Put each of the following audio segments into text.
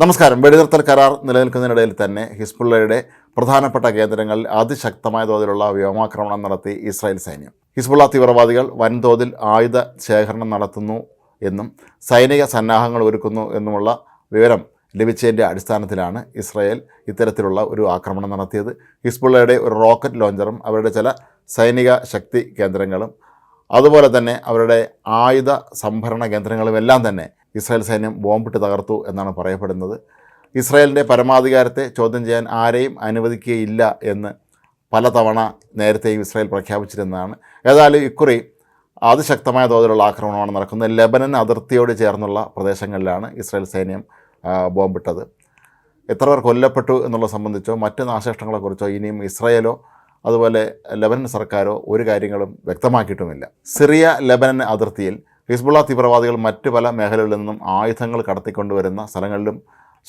നമസ്കാരം. വെടിനിർത്തൽ കരാർ നിലനിൽക്കുന്നതിനിടയിൽ തന്നെ ഹിസ്ബുള്ളയുടെ പ്രധാനപ്പെട്ട കേന്ദ്രങ്ങളിൽ അതിശക്തമായ തോതിലുള്ള വ്യോമാക്രമണം നടത്തി ഇസ്രായേൽ സൈന്യം. ഹിസ്ബുള്ള തീവ്രവാദികൾ വൻതോതിൽ ആയുധ ശേഖരണം നടത്തുന്നു എന്നും സൈനിക സന്നാഹങ്ങൾ ഒരുക്കുന്നു എന്നുമുള്ള വിവരം ലഭിച്ചതിൻ്റെ അടിസ്ഥാനത്തിലാണ് ഇസ്രായേൽ ഇത്തരത്തിലുള്ള ഒരു ആക്രമണം നടത്തിയത്. ഹിസ്ബുള്ളയുടെ ഒരു റോക്കറ്റ് ലോഞ്ചറും അവരുടെ ചില സൈനിക ശക്തി കേന്ദ്രങ്ങളും അതുപോലെ തന്നെ അവരുടെ ആയുധ സംഭരണ കേന്ദ്രങ്ങളുമെല്ലാം തന്നെ ഇസ്രായേൽ സൈന്യം ബോംബിട്ട് തകർത്തു എന്നാണ് പറയപ്പെടുന്നത്. ഇസ്രായേലിൻ്റെ പരമാധികാരത്തെ ചോദ്യം ചെയ്യാൻ ആരെയും അനുവദിക്കുകയില്ല എന്ന് പലതവണ നേരത്തെയും ഇസ്രായേൽ പ്രഖ്യാപിച്ചിരുന്നതാണ്. ഏതായാലും ഇക്കുറി അതിശക്തമായ തോതിലുള്ള ആക്രമണമാണ് നടക്കുന്നത്. ലെബനൻ അതിർത്തിയോട് ചേർന്നുള്ള പ്രദേശങ്ങളിലാണ് ഇസ്രായേൽ സൈന്യം ബോംബിട്ടത്. എത്ര പേർ കൊല്ലപ്പെട്ടു എന്നുള്ളത് സംബന്ധിച്ചോ മറ്റ് നാശനഷ്ടങ്ങളെക്കുറിച്ചോ ഇനിയും ഇസ്രായേലോ അതുപോലെ ലെബനൻ സർക്കാരോ ഒരു കാര്യങ്ങളും വ്യക്തമാക്കിയിട്ടുമില്ല. സിറിയ ലെബനൻ അതിർത്തിയിൽ ഹിസ്ബുള്ള തീവ്രവാദികൾ മറ്റ് പല മേഖലകളിൽ നിന്നും ആയുധങ്ങൾ കടത്തിക്കൊണ്ടുവരുന്ന സ്ഥലങ്ങളിലും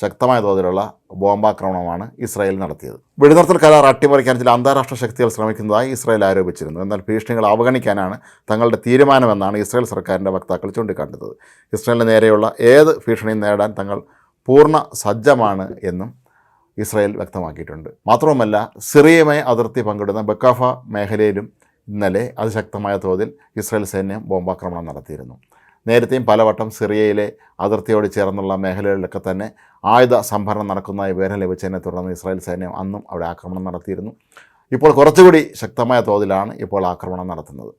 ശക്തമായ തോതിലുള്ള ബോംബാക്രമണമാണ് ഇസ്രായേൽ നടത്തിയത്. വെടിനിർത്തൽ കരാർ അട്ടിമറിക്കാൻ ചില അന്താരാഷ്ട്ര ശക്തികൾ ശ്രമിക്കുന്നതായി ഇസ്രായേൽ ആരോപിച്ചിരുന്നു. എന്നാൽ ഭീഷണികൾ അവഗണിക്കാനാണ് തങ്ങളുടെ തീരുമാനമെന്നാണ് ഇസ്രായേൽ സർക്കാരിൻ്റെ വക്താക്കൾ ചൂണ്ടിക്കാട്ടുന്നത്. ഇസ്രായേലിന് നേരെയുള്ള ഏത് ഭീഷണിയും നേടാൻ തങ്ങൾ പൂർണ്ണ സജ്ജമാണ് എന്നും ഇസ്രായേൽ വ്യക്തമാക്കിയിട്ടുണ്ട്. മാത്രവുമല്ല, സിറിയയുമായി അതിർത്തി പങ്കിടുന്ന ബക്കാഫ മേഖലയിലും ഇന്നലെ അതിശക്തമായ തോതിൽ ഇസ്രായേൽ സൈന്യം ബോംബാക്രമണം നടത്തിയിരുന്നു. നേരത്തെയും പലവട്ടം സിറിയയിലെ അതിർത്തിയോട് ചേർന്നുള്ള മേഖലകളിലൊക്കെ തന്നെ ആയുധ സംഭരണം നടക്കുന്നതായി വിവരം ലഭിച്ചതിനെ തുടർന്ന് ഇസ്രായേൽ സൈന്യം അന്നും അവിടെ ആക്രമണം നടത്തിയിരുന്നു. ഇപ്പോൾ കുറച്ചുകൂടി ശക്തമായ തോതിലാണ് ഇപ്പോൾ ആക്രമണം നടത്തുന്നത്.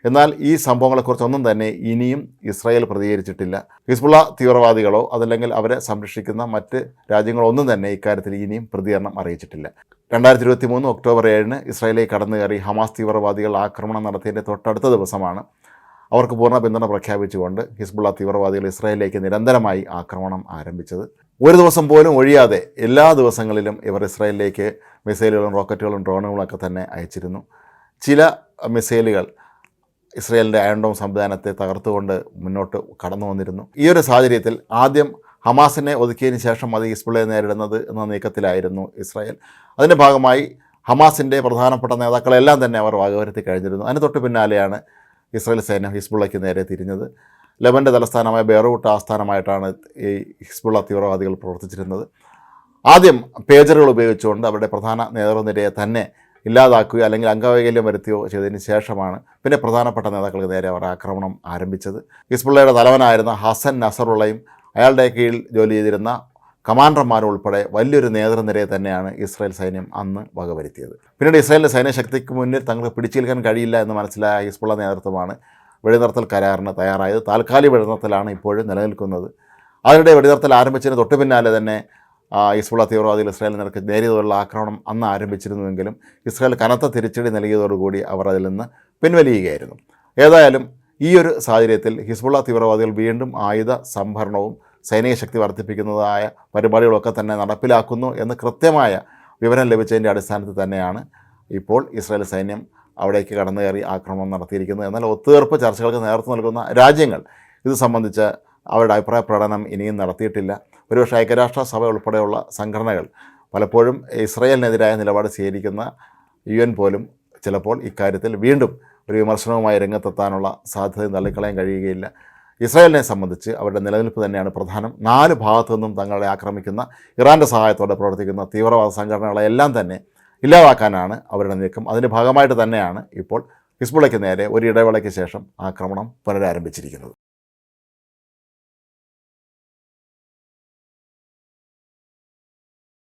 എന്നാൽ ഈ സംഭവങ്ങളെക്കുറിച്ചൊന്നും തന്നെ ഇനിയും ഇസ്രായേൽ പ്രതികരിച്ചിട്ടില്ല. ഹിസ്ബുള്ള തീവ്രവാദികളോ അതല്ലെങ്കിൽ അവരെ സംരക്ഷിക്കുന്ന മറ്റ് രാജ്യങ്ങളോ ഒന്നും തന്നെ ഇക്കാര്യത്തിൽ ഇനിയും പ്രതികരണം അറിയിച്ചിട്ടില്ല. 2023 ഒക്ടോബർ 7 ഇസ്രായേലിലേക്ക് കടന്നു കയറി ഹമാസ് തീവ്രവാദികൾ ആക്രമണം നടത്തിയതിൻ്റെ തൊട്ടടുത്ത ദിവസമാണ് അവർക്ക് പൂർണ്ണ പിന്തുണ പ്രഖ്യാപിച്ചുകൊണ്ട് ഹിസ്ബുള്ള തീവ്രവാദികൾ ഇസ്രായേലിലേക്ക് നിരന്തരമായി ആക്രമണം ആരംഭിച്ചത്. ഒരു ദിവസം പോലും ഒഴിയാതെ എല്ലാ ദിവസങ്ങളിലും ഇവർ ഇസ്രായേലിലേക്ക് മിസൈലുകളും റോക്കറ്റുകളും ഡ്രോണുകളൊക്കെ തന്നെ അയച്ചിരുന്നു. ചില മിസൈലുകൾ ഇസ്രായേലിൻ്റെ അയൺ ഡോം സംവിധാനത്തെ തകർത്തുകൊണ്ട് മുന്നോട്ട് കടന്നു വന്നിരുന്നു. ഈ ഒരു സാഹചര്യത്തിൽ ആദ്യം ഹമാസിനെ ഒതുക്കിയതിന് ശേഷം അത് ഹിസ്ബുള്ളയെ നേരിടുന്നത് എന്ന നീക്കത്തിലായിരുന്നു ഇസ്രായേൽ. അതിൻ്റെ ഭാഗമായി ഹമാസിൻ്റെ പ്രധാനപ്പെട്ട നേതാക്കളെല്ലാം തന്നെ അവർ വകവരുത്തി കഴിഞ്ഞിരുന്നു. അതിന് തൊട്ട് പിന്നാലെയാണ് ഇസ്രായേൽ സൈന്യം ഹിസ്ബുള്ളയ്ക്ക് നേരെ തിരിഞ്ഞത്. ലെബൻ്റെ തലസ്ഥാനമായ ബെയ്റൂട്ട് ആസ്ഥാനമായിട്ടാണ് ഈ ഹിസ്ബുള്ള തീവ്രവാദികൾ പ്രവർത്തിച്ചിരുന്നത്. ആദ്യം പേജറുകൾ ഉപയോഗിച്ചുകൊണ്ട് അവരുടെ പ്രധാന നേതൃനിരയെ തന്നെ ഇല്ലാതാക്കുകയോ അല്ലെങ്കിൽ അംഗവൈകല്യം വരുത്തുകയോ ചെയ്തതിന് ശേഷമാണ് പിന്നെ പ്രധാനപ്പെട്ട നേതാക്കൾക്ക് നേരെ അവർ ആക്രമണം ആരംഭിച്ചത്. ഹിസ്ബുള്ളയുടെ തലവനായിരുന്ന ഹസൻ നസറുള്ളയും അയാളുടെ കീഴിൽ ജോലി ചെയ്തിരുന്ന കമാൻഡർമാരും ഉൾപ്പെടെ വലിയൊരു നേതൃനിരയെ തന്നെയാണ് ഇസ്രായേൽ സൈന്യം അന്ന് വകവരുത്തിയത്. പിന്നീട് ഇസ്രായേലിൻ്റെ സൈന്യശക്തിക്ക് മുന്നിൽ തങ്ങൾക്ക് പിടിച്ചു നിൽക്കാൻ കഴിയില്ല എന്ന് മനസ്സിലായ ഹിസ്ബുള്ള നേതൃത്വമാണ് വെടിനിർത്തൽ കരാറിന് തയ്യാറായത്. താൽക്കാലിക വെടിനിർത്തലാണ് ഇപ്പോഴും നിലനിൽക്കുന്നത്. അതിനിടെ വെടിനിർത്തൽ ആരംഭിച്ചതിന് തൊട്ടു പിന്നാലെ തന്നെ ഹിസ്ബുള്ള തീവ്രവാദികൾ ഇസ്രായേലിന് നേരിയതോടുള്ള ആക്രമണം അന്ന് ആരംഭിച്ചിരുന്നുവെങ്കിലും ഇസ്രായേൽ കനത്ത തിരിച്ചടി നൽകിയതോടുകൂടി അവർ അതിൽ നിന്ന് പിൻവലിയുകയായിരുന്നു. ഏതായാലും ഈ ഒരു സാഹചര്യത്തിൽ ഹിസ്ബുള്ള തീവ്രവാദികൾ വീണ്ടും ആയുധ സംഭരണവും സൈനിക ശക്തി വർദ്ധിപ്പിക്കുന്നതായ പരിപാടികളൊക്കെ തന്നെ നടപ്പിലാക്കുന്നു എന്ന് കൃത്യമായ വിവരം ലഭിച്ചതിൻ്റെ അടിസ്ഥാനത്തിൽ തന്നെയാണ് ഇപ്പോൾ ഇസ്രായേൽ സൈന്യം അവിടേക്ക് കടന്നു കയറി ആക്രമണം നടത്തിയിരിക്കുന്നത്. എന്നാൽ ഒത്തുതീർപ്പ് ചർച്ചകൾക്ക് നേതൃത്വം നൽകുന്ന രാജ്യങ്ങൾ ഇത് സംബന്ധിച്ച് അവരുടെ അഭിപ്രായ പ്രകടനം ഇനിയും നടത്തിയിട്ടില്ല. ഒരുപക്ഷെ ഐക്യരാഷ്ട്ര സഭ ഉൾപ്പെടെയുള്ള സംഘടനകൾ പലപ്പോഴും ഇസ്രായേലിനെതിരായ നിലപാട് സ്വീകരിക്കുന്ന UN പോലും ചിലപ്പോൾ ഇക്കാര്യത്തിൽ വീണ്ടും ഒരു വിമർശനവുമായി രംഗത്തെത്താനുള്ള സാധ്യത തള്ളിക്കളയാൻ കഴിയുകയില്ല. ഇസ്രായേലിനെ സംബന്ധിച്ച് അവരുടെ നിലനിൽപ്പ് തന്നെയാണ് പ്രധാനം. 4 ഭാഗത്തു നിന്നും തങ്ങളെ ആക്രമിക്കുന്ന ഇറാൻ്റെ സഹായത്തോടെ പ്രവർത്തിക്കുന്ന തീവ്രവാദ സംഘടനകളെല്ലാം തന്നെ ഇല്ലാതാക്കാനാണ് അവരുടെ നീക്കം. അതിൻ്റെ ഭാഗമായിട്ട് തന്നെയാണ് ഇപ്പോൾ ഹിസ്ബുള്ളയ്ക്ക് നേരെ ഒരു ഇടവേളയ്ക്ക് ശേഷം ആക്രമണം പുനരാരംഭിച്ചിരിക്കുന്നത്.